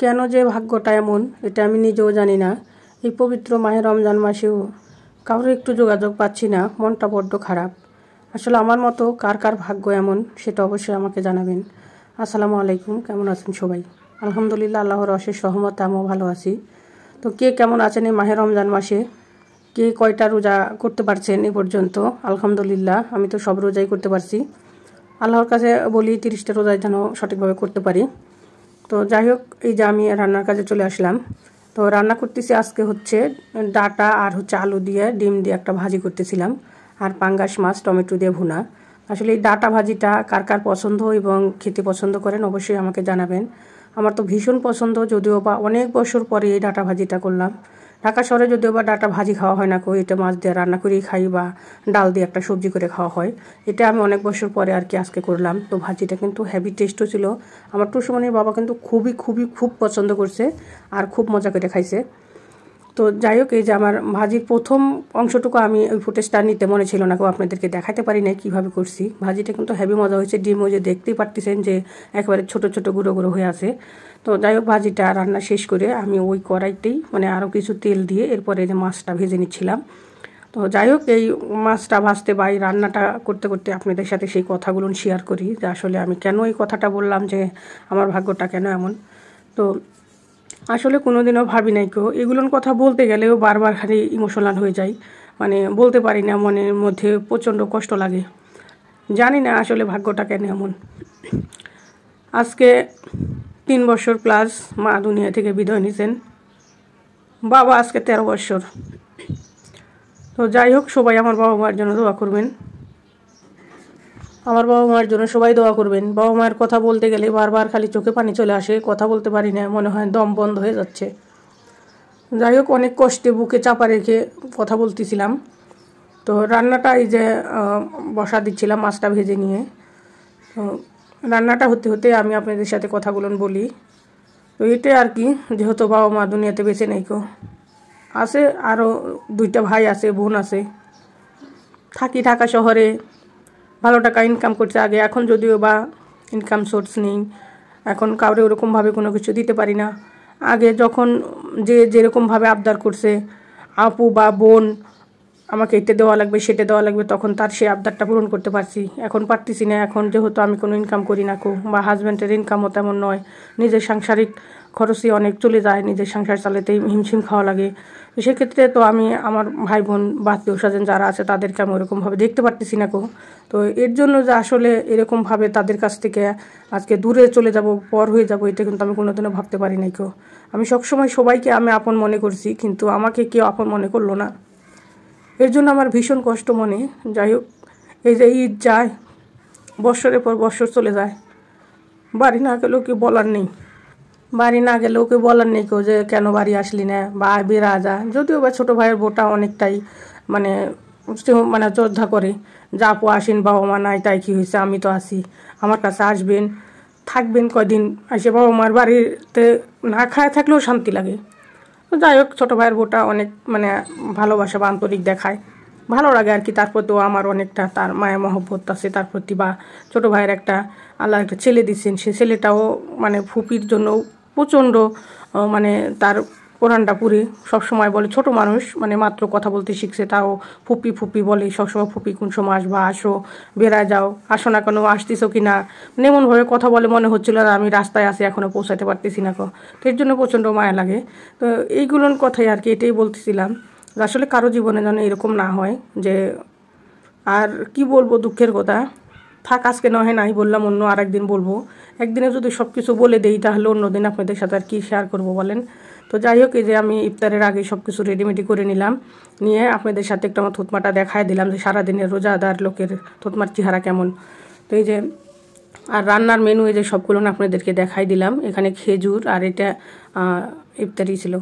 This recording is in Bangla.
কেন যে ভাগ্যটা এমন এটা আমি নিজেও জানি না। এই পবিত্র মাহে রমজান মাসেও কারোর একটু যোগাযোগ পাচ্ছি না, মনটা বড্ড খারাপ। আসলে আমার মতো কার কার ভাগ্য এমন সেটা অবশ্যই আমাকে জানাবেন। আসসালামু আলাইকুম, কেমন আছেন সবাই? আলহামদুলিল্লাহ, আল্লাহর অশেষ রহমতে আমিও ভালো আছি। তো কে কেমন আছেন এই মাহে রমজান মাসে? কে কয়টা রোজা করতে পারছেন এ পর্যন্ত? আলহামদুলিল্লাহ, আমি তো সব রোজাই করতে পারছি। আল্লাহর কাছে বলি 30টা রোজাই যেন সঠিকভাবে করতে পারি। তো যাই হোক, এই যে আমি রান্নার কাজে চলে আসলাম। তো রান্না করতেছি আজকে হচ্ছে ডাটা আর হচ্ছে আলু দিয়ে ডিম দিয়ে একটা ভাজি করতেছিলাম, আর পাঙ্গাস মাছ টমেটো দিয়ে ভুনা। আসলে এই ডাটা ভাজিটা কার কার পছন্দ এবং খেতে পছন্দ করেন অবশ্যই আমাকে জানাবেন। আমার তো ভীষণ পছন্দ, যদিও বা অনেক বছর পরে এই ডাটা ভাজিটা করলাম। ঢাকা শহরে যদিও বা ডাটা ভাজি খাওয়া হয় না, এটা মাছ দিয়ে রান্না করেই খাই বা ডাল দিয়ে একটা সবজি করে খাওয়া হয়। এটা আমি অনেক বছর পরে আর কি আজকে করলাম। তো ভাজিটা কিন্তু হেভি টেস্টও ছিল। আমার টুসুমনির বাবা কিন্তু খুব পছন্দ করছে আর খুব মজা করে খাইছে। তো যাই হোক, এই যে আমার ভাজির প্রথম অংশটুকু আমি ওই ফুটেজটা নিতে মনে ছিল না, আপনাদেরকে দেখাতে পারি না কীভাবে করছি। ভাজিটা কিন্তু হেভি মজা হয়েছে। ডিমও যে দেখতেই পারতেছেন যে একেবারে ছোট ছোট গুঁড়ো গুঁড়ো হয়ে আছে। তো যাই হোক, ভাজিটা রান্না শেষ করে আমি ওই কড়াইতেই আরও কিছু তেল দিয়ে এরপরে যে মাছটা ভেজে নিচ্ছিলাম। তো যাই হোক, এই মাছটা ভাজতে বা এই রান্নাটা করতে করতে আপনাদের সাথে সেই কথাগুলো শেয়ার করি যে আসলে আমি কেন এই কথাটা বললাম যে আমার ভাগ্যটা কেন এমন। তো আসলে কোনোদিনও ভাবি নাই এগুলোর কথা বলতে গেলেও বারবার খালি ইমোশনাল হয়ে যাই, বলতে পারি না, মনের মধ্যে প্রচণ্ড কষ্ট লাগে। জানি না আসলে ভাগ্যটা কেন এমন। আজকে 3 বছর প্লাস মা দুনিয়া থেকে বিদায় নিয়েছেন, বাবা আজকে 13 বছর। তো যাই হোক, সবাই আমার বাবা মার জন্য দোয়া করবেন। আমার বাবা মার জন্য সবাই দোয়া করবেন। বাবা মায়ের কথা বলতে গেলে বারবার খালি চোখে পানি চলে আসে, কথা বলতে পারি না, মনে হয় দম বন্ধ হয়ে যাচ্ছে। যাই হোক, অনেক কষ্টে বুকে চাপা রেখে কথা বলতেছিলাম। তো রান্নাটা এই যে বসা দিচ্ছিলাম মাছটা ভেজে নিয়ে। তো রান্নাটা হতে হতে আমি আপনাদের সাথে কথাগুলো বলি। তো এটাই আর কি, যেহেতু বাবা মা দুনিয়াতে বেঁচে নেই আছে, আরও 2টা ভাই আছে, বোন আছে। থাকি ঢাকা শহরে, ভালো টাকা ইনকাম করছে আগে, এখন যদিও বা ইনকাম সোর্স নেই, এখন কাউরে ওরকমভাবে কোনো কিছু দিতে পারি না। আগে যখন যে যেরকমভাবে আবদার করছে, আপু বা বোন আমাকে এটা দেওয়া লাগবে সেটা দেওয়া লাগবে, তখন তার সেই আবদারটা পূরণ করতে পারছি। এখন পারতেছি না, এখন যেহেতু আমি কোনো ইনকাম করি না বা হাজব্যান্ডের ইনকামও তেমন নয়, নিজের সাংসারিক খরচই অনেক চলে যায়, নিজের সংসার চালাতেই হিমশিম খাওয়া লাগে। তো সেক্ষেত্রে তো আমি আমার ভাই বোন বা আত্মীয় স্বজন যারা আছে তাদেরকে আমি ওরকমভাবে দেখতে পারতেছি না তো এর জন্য যে আসলে এরকমভাবে তাদের কাছ থেকে আজকে দূরে চলে যাব, পর হয়ে যাব, এটা কিন্তু আমি কোনোদিনও ভাবতে পারি নাই আমি সবসময় সবাইকে আমি আপন মনে করছি, কিন্তু আমাকে কেউ আপন মনে করলো না। এর জন্য আমার ভীষণ কষ্ট মনে। যাই হোক, এই যে ঈদ যায়, বৎসরের পর বৎসর চলে যায়, বাড়ি না গেলেও কেউ বলার নেই। যে কেন বাড়ি আসলি না বা বেড়া যা। যদিও বা ছোটো ভাইয়ের বউটা অনেকটাই মানে শ্রদ্ধা করে, যা আপু আসেন, বাবা মা নাই তাই কি হয়েছে, আমি তো আসি, আমার কাছে আসবেন, থাকবেন কয়দিন, এসে বাবা মার বাড়িতে না খায় থাকলেও শান্তি লাগে। তো যাই হোক, ছোটো ভাইয়ের বউটা অনেক ভালোবাসা বা আন্তরিক দেখায়, ভালো লাগে আর কি। তার প্রতিও আমার অনেকটা তার মায়া মহব্বত আছে তার প্রতি। বা ছোটো ভাইয়ের আল্লাহ একটা ছেলে দিচ্ছেন, সে ছেলেটাও ফুপির জন্য প্রচণ্ড তার কোরআনটা পুরে সবসময় বলে। ছোট মানুষ মাত্র কথা বলতে শিখছে, তাও ফুপি ফুপি বলে সবসময়। ফুপি কোন সময় আসবা, আসো, বেড়ায় যাও, আসো না কেন, আসতেছো কি না, এমনভাবে কথা বলে মনে হচ্ছিল না আমি রাস্তায় আসি, এখনও পৌঁছাতে পারতেছি না তো এর জন্য প্রচণ্ড মায়া লাগে। তো এইগুলোর কথাই আর কি, এটাই বলতেছিলাম আসলে কারো জীবনে যেন এরকম না হয়। যে আর কি বলবো, দুঃখের কথা। থাক, আজকে নয় নাই বললাম, অন্য আর একদিন বলবো। একদিনে যদি সব কিছু বলে দেই তাহলে অন্যদিন আপনাদের সাথে আর কি শেয়ার করবো বলেন। তো যাই হোক, এই যে আমি ইফতারের আগে সব কিছু রেডিমেডি করে নিলাম, নিয়ে আপনাদের সাথে একটু আমার থুতমাটা দেখায় দিলাম যে সারাদিনের রোজাদার লোকের থুতমার চেহারা কেমন। তো এই যে আর রান্নার মেনু এই যে সবগুলো আপনাদেরকে দেখাই দিলাম। এখানে খেজুর আর এটা ইফতারি ছিল।